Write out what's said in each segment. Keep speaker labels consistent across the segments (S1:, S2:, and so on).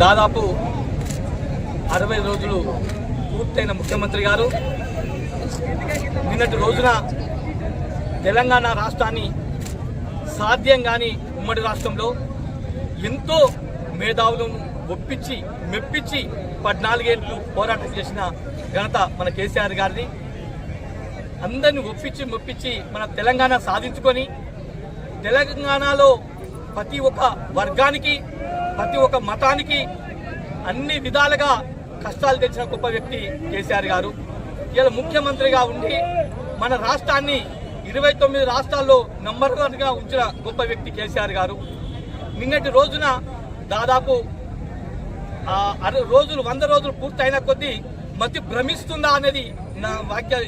S1: దాదాపు 60 రోజులు పూర్తయిన ముఖ్యమంత్రి గారు నిన్నటి రోజున తెలంగాణ రాష్ట్రాన్ని సాధ్యం కాని ఉమ్మడి రాష్ట్రంలో ఎంతో మేధావులను ఒప్పించి మెప్పించి 14 ఏళ్ళు పోరాటం చేసిన ఘనత మన కేసీఆర్ గారిది. అందరిని మెప్పించి మన తెలంగాణ సాధించుకొని తెలంగాణలో ప్రతి ఒక్క వర్గానికి ప్రతి ఒక్క మతానికి అన్ని విధాలుగా కష్టాలు తెచ్చిన గొప్ప వ్యక్తి కేసీఆర్ గారు. ఇలా ముఖ్యమంత్రిగా ఉండి మన రాష్ట్రాన్ని 29 రాష్ట్రాల్లో నంబర్ 1గా ఉంచిన గొప్ప వ్యక్తి కేసీఆర్ గారు. నిన్నటి రోజున దాదాపు 100 రోజులు పూర్తయిన కొద్దీ మతి భ్రమిస్తుందా అనేది నా వాక్య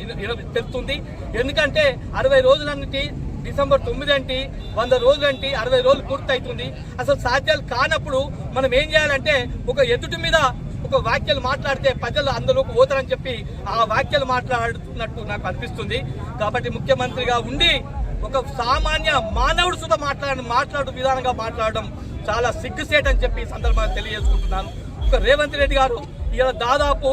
S1: తెలుస్తుంది. ఎందుకంటే 60 రోజులన్నిటి డిసెంబర్ 9 అంటే 100 రోజులు అంటే 60 రోజులు పూర్తవుతుంది. అసలు సాధ్యాలు కానప్పుడు మనం ఏం చేయాలంటే ఒక ఎదుటి మీద ఒక వాక్యాలు మాట్లాడితే ప్రజలు అందులోకి పోతారని చెప్పి ఆ వాక్యాలు మాట్లాడుతున్నట్టు నాకు అనిపిస్తుంది. కాబట్టి ముఖ్యమంత్రిగా ఉండి ఒక సామాన్య మానవుడు సుధా మాట్లాడు విధానంగా మాట్లాడడం చాలా సిగ్గుసేట్ అని చెప్పి సందర్భంగా తెలియజేసుకుంటున్నాను. ఒక రేవంత్ రెడ్డి గారు ఇలా దాదాపు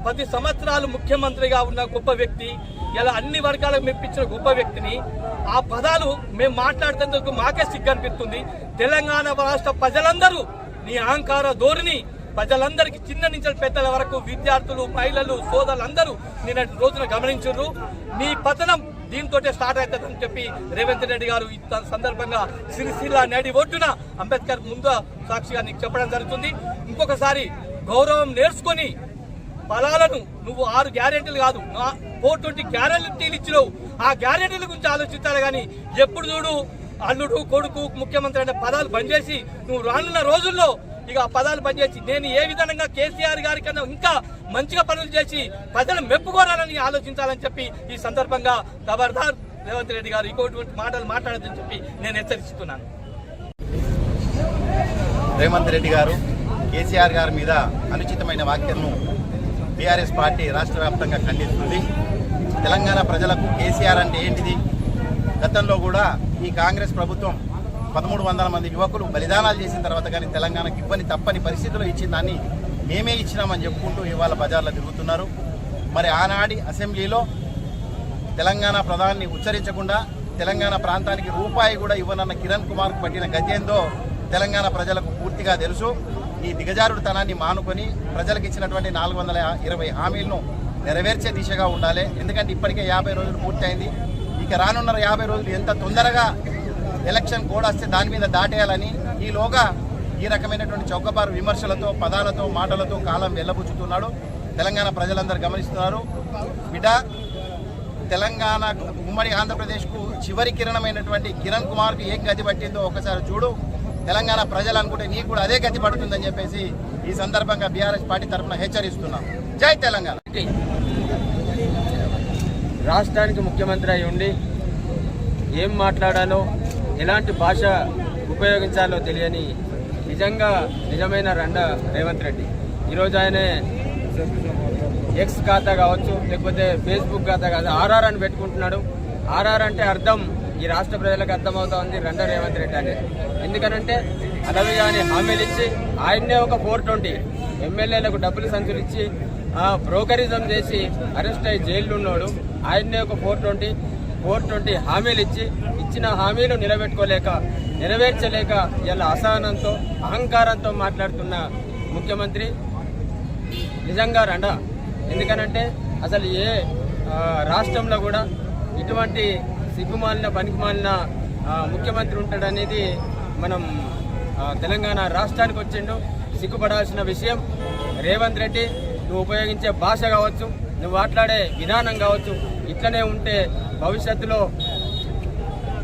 S1: 10 సంవత్సరాలు ముఖ్యమంత్రిగా ఉన్న గొప్ప వ్యక్తి, ఇలా అన్ని వర్గాలకు మెప్పించిన గొప్ప వ్యక్తిని ఆ పదాలు మేము మాట్లాడుతున్నందుకు మాకే సిగ్గు అనిపిస్తుంది. తెలంగాణ రాష్ట్ర ప్రజలందరూ నీ అహంకార ధోరణి ప్రజలందరికీ చిన్న నుంచి పెద్దల వరకు విద్యార్థులు మహిళలు సోదరులందరూ నిన్నటి రోజున గమనించారు. నీ పతనం దీంతో స్టార్ట్ అవుతుందని చెప్పి రేవంత్ రెడ్డి గారు ఈ సందర్భంగా సిరిసిల్ల నడి ఒడ్డున అంబేద్కర్ ముందు సాక్షిగా నీకు చెప్పడం జరుగుతుంది. ఇంకొకసారి గౌరవం నేర్చుకొని ఫలాలను నువ్వు 6 గ్యారెంటీలు కాదు 420 గ్యారెంటీలు ఇచ్చినావు. ఆ గ్యారెంటీల గురించి ఆలోచించాలి కానీ ఎప్పుడు చూడు అల్లుడు కొడుకు ముఖ్యమంత్రి అనే పదాలు బంద్ చేసి నువ్వు రానున్న రోజుల్లో ఇక ఆ పదాలు బంద్ చేసి నేను ఏ విధంగా కేసీఆర్ గారి కన్నా ఇంకా మంచిగా పనులు చేసి ప్రజలు మెప్పుకోరాలని ఆలోచించాలని చెప్పి ఈ సందర్భంగా ఖబర్దార్ రేవంత్ రెడ్డి గారు ఇంకోటి మాటలు మాట్లాడదని చెప్పి నేను హెచ్చరిస్తున్నాను.
S2: రేవంత్ రెడ్డి గారు కేసీఆర్ గారి మీద అనుచితమైన వ్యాఖ్యలను టీఆర్ఎస్ పార్టీ రాష్ట్ర వ్యాప్తంగా ఖండిస్తుంది. తెలంగాణ ప్రజలకు కేసీఆర్ అంటే ఏంటిది, గతంలో కూడా ఈ కాంగ్రెస్ ప్రభుత్వం 1300 మంది యువకులు బలిదానాలు చేసిన తర్వాత కానీ తెలంగాణకు ఇవ్వని తప్పని పరిస్థితుల్లో ఇచ్చిన దాన్ని మేమే ఇచ్చినామని చెప్పుకుంటూ ఇవాళ బజార్లో తిరుగుతున్నారు. మరి ఆనాడి అసెంబ్లీలో తెలంగాణ ప్రధాని ఉచ్చరించకుండా తెలంగాణ ప్రాంతానికి రూపాయి కూడా ఇవ్వనన్న కిరణ్ కుమార్కు పట్టిన గతేందో తెలంగాణ ప్రజలకు పూర్తిగా తెలుసు. ఈ దిగజారుడుతనాన్ని మానుకొని ప్రజలకు ఇచ్చినటువంటి 420 హామీలను నెరవేర్చే దిశగా ఉండాలి. ఎందుకంటే ఇప్పటికే 50 రోజులు పూర్తయింది. ఇక రానున్న 50 రోజులు ఎంత తొందరగా ఎలక్షన్ కోడ్ వస్తే దాని మీద దాటేయాలని ఈలోగా ఈ రకమైనటువంటి చౌకబారు విమర్శలతో పదాలతో మాటలతో కాలం వెళ్ళబుచ్చుతున్నాడు. తెలంగాణ ప్రజలందరూ గమనిస్తున్నారు. బిడ్డ, తెలంగాణ ఉమ్మడి ఆంధ్రప్రదేశ్కు చివరి కిరణమైనటువంటి కిరణ్ కుమార్కు ఏం గతి పట్టిందో ఒకసారి చూడు. తెలంగాణ ప్రజలు అనుకుంటే నీకు కూడా అదే గతి పడుతుందని చెప్పేసి ఈ సందర్భంగా బీఆర్ఎస్ పార్టీ తరఫున హెచ్చరిస్తున్నాం. జై తెలంగాణ.
S3: రాష్ట్రానికి ముఖ్యమంత్రి అయి ఉండి ఏం మాట్లాడాలో ఎలాంటి భాష ఉపయోగించాలో తెలియని నిజమైన రండ రేవంత్ రెడ్డి. ఈరోజు ఆయన ఎక్స్ ఖాతా కావచ్చు, లేకపోతే ఫేస్బుక్ ఖాతా కాదు, ఆర్ఆర్ అని పెట్టుకుంటున్నాడు. ఆర్ఆర్ అంటే అర్థం ఈ రాష్ట్ర ప్రజలకు అర్థమవుతోంది రండ రేవంత్ రెడ్డి అనేది. ఎందుకనంటే అలవి కానీ హామీలు ఇచ్చి ఆయన్నే ఒక 420 ఎమ్మెల్యేలకు డబ్బులు సంచులు ఇచ్చి బ్రోకరిజం చేసి అరెస్ట్ అయ్యి జైల్లో ఉన్నాడు. ఆయన్నే ఒక 420 హామీలు ఇచ్చిన హామీలు నెరవేర్చలేక ఇలా అసహనంతో అహంకారంతో మాట్లాడుతున్న ముఖ్యమంత్రి నిజంగా రండ. ఎందుకనంటే అసలు ఏ రాష్ట్రంలో కూడా ఇటువంటి సిగ్గుమాలిన పనికిమాలిన ముఖ్యమంత్రి ఉంటాడనేది మనం తెలంగాణ రాష్ట్రానికి వచ్చిండు. సిగ్గుపడాల్సిన విషయం. రేవంత్ రెడ్డి, నువ్వు ఉపయోగించే భాష కావచ్చు, నువ్వు మాట్లాడే విధానం కావచ్చు, ఇట్లనే ఉంటే భవిష్యత్తులో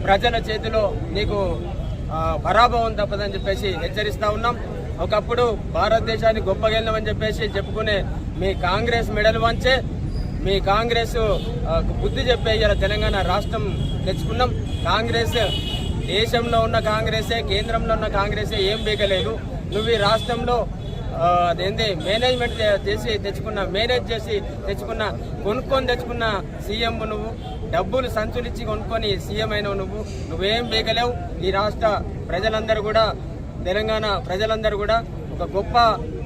S3: ప్రజల చేతిలో నీకు పరాభవం తప్పదని చెప్పేసి హెచ్చరిస్తా ఉన్నాం. ఒకప్పుడు భారతదేశాన్ని గొప్పగెళ్ళమని చెప్పేసి చెప్పుకునే మీ కాంగ్రెస్ మెడలు వంచే, మీ కాంగ్రెస్ బుద్ధి చెప్పే ఇలా తెలంగాణ రాష్ట్రం తెచ్చుకున్నాం. కాంగ్రెస్ దేశంలో ఉన్న కాంగ్రెసే, కేంద్రంలో ఉన్న కాంగ్రెసే ఏం బీగలేదు. నువ్వు ఈ రాష్ట్రంలో అదేంటి మేనేజ్ చేసి తెచ్చుకున్న కొనుక్కొని తెచ్చుకున్న సీఎం నువ్వు. డబ్బులు సంచులిచ్చి కొనుక్కొని సీఎం అయినవు నువ్వేం బీగలేవు. ఈ రాష్ట్ర ప్రజలందరూ కూడా, తెలంగాణ ప్రజలందరూ కూడా ఒక గొప్ప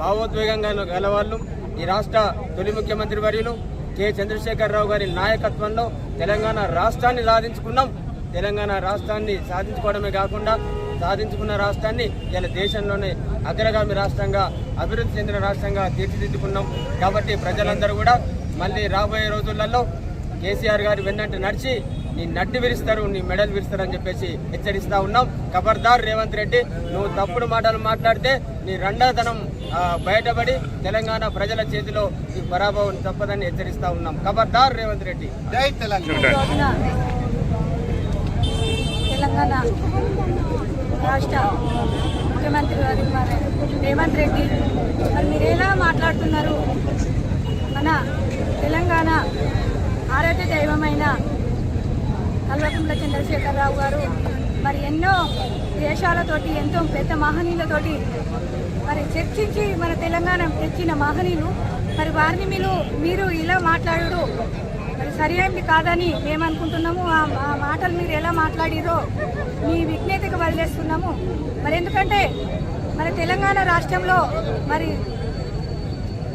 S3: భావోద్వేగంగా గలవాళ్ళు. ఈ రాష్ట్ర తొలి ముఖ్యమంత్రి వర్యులు కె చంద్రశేఖరరావు గారి నాయకత్వంలో తెలంగాణ రాష్ట్రాన్ని సాధించుకున్నాం. తెలంగాణ రాష్ట్రాన్ని సాధించుకోవడమే కాకుండా సాధించుకున్న రాష్ట్రాన్ని ఇలా దేశంలోనే అగ్రగామి రాష్ట్రంగా, అభివృద్ధి చెందిన రాష్ట్రంగా తీర్చిదిద్దుకున్నాం. కాబట్టి ప్రజలందరూ కూడా మళ్ళీ రాబోయే రోజులలో కేసీఆర్ గారు వెన్నంటి నడిచి నీ నడ్డి విరుస్తారు, నీ మెడలు విరుస్తారు అని చెప్పేసి హెచ్చరిస్తా ఉన్నాం. ఖబర్దార్ రేవంత్ రెడ్డి, నువ్వు తప్పుడు మాటలు మాట్లాడితే నీ రండాతనం బయటపడి తెలంగాణ ప్రజల చేతిలో ఈ పరాభవం తప్పదని హెచ్చరిస్తా ఉన్నాం. ఖబర్దార్ రేవంత్ రెడ్డి.
S2: జై తెలంగాణ.
S4: తెలంగాణ రాష్ట్ర ముఖ్యమంత్రి రేవంత్ రెడ్డి, మరి మీరు ఎలా మాట్లాడుతున్నారు? మన తెలంగాణ ఆరాధ్య దైవమైన కల్వకుంట్ల చంద్రశేఖరరావు గారు మరి ఎన్నో దేశాలతోటి, ఎంతో పెద్ద మహనీయులతోటి మరి చర్చించి మన తెలంగాణ తెచ్చిన మహనీయులు, మరి వారిని మీరు ఇలా మాట్లాడరు మరి సరైనది కాదని మేము అనుకుంటున్నాము. ఆ మాటలు మీరు ఎలా మాట్లాడిరో మీ విజ్ఞతకు వదిలేస్తున్నాము. మరి ఎందుకంటే మన తెలంగాణ రాష్ట్రంలో మరి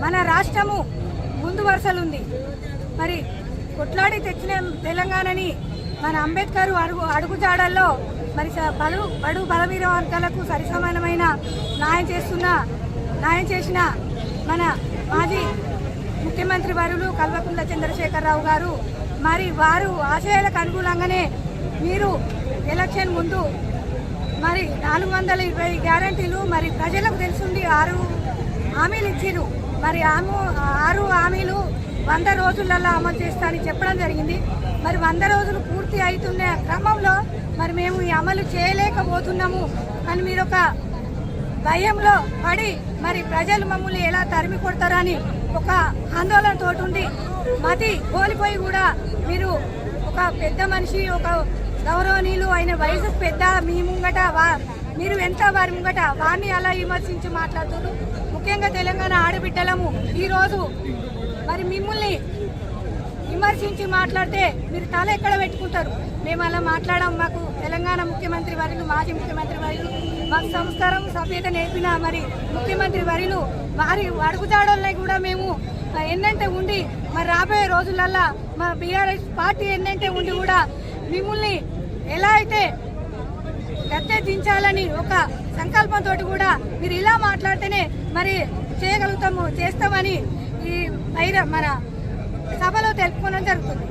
S4: మన రాష్ట్రము ముందు వరుసలుంది. మరి కొట్లాడి తెచ్చిన తెలంగాణని మన అంబేద్కర్ అడుగుజాడల్లో మరి బడు బలవీర వర్గాలకు సరిసమానమైన న్యాయం చేసిన మన మాజీ ముఖ్యమంత్రి వర్యులు కల్వకుంట్ల చంద్రశేఖరరావు గారు, మరి వారు ఆశయాలకు అనుకూలంగానే మీరు ఎలక్షన్ ముందు మరి 420 గ్యారంటీలు మరి ప్రజలకు తెలుసుండి 6 హామీలు ఇచ్చిరు. మరి 6 హామీలు 100 రోజులలో అమలు చేస్తానని చెప్పడం జరిగింది. మరి 100 రోజులు పూర్తి అవుతున్న క్రమంలో మరి మేము ఈ అమలు చేయలేకపోతున్నాము అని మీరు ఒక భయంలో పడి మరి ప్రజలు మమ్మల్ని ఎలా తరిమి కొడతారని ఒక ఆందోళనతో ఉండి మతి కోల్పోయి కూడా మీరు ఒక పెద్ద మనిషి, ఒక గౌరవనీయులు అయిన వయసు పెద్ద మీ ముంగట మీరు ఎంత వారి ముంగట వారిని అలా విమర్శించి మాట్లాడుతున్నారు. ముఖ్యంగా తెలంగాణ ఆడబిడ్డలము ఈరోజు మరి మిమ్మల్ని విమర్శించి మాట్లాడితే మీరు తల ఎక్కడ పెట్టుకుంటారు? మేము అలా మాట్లాడాం. మాకు తెలంగాణ ముఖ్యమంత్రి వర్యులు, మాజీ ముఖ్యమంత్రి వర్యులు, మాకు సంస్కారం సభ్యత నేర్పిన మరి ముఖ్యమంత్రి వర్యులు వారి అడుగుజాడల్ని కూడా మేము ఎన్నంటే ఉండి మరి రాబోయే రోజులల్లా మా బీఆర్ఎస్ పార్టీ ఎన్నంటే ఉండి కూడా మిమ్మల్ని ఎలా అయితే గద్దె దించాలని ఒక సంకల్పంతో కూడా మీరు ఇలా మాట్లాడితేనే మరి చేస్తామని ఈ మన సభలో తెలుపుకోవడం జరుగుతుంది.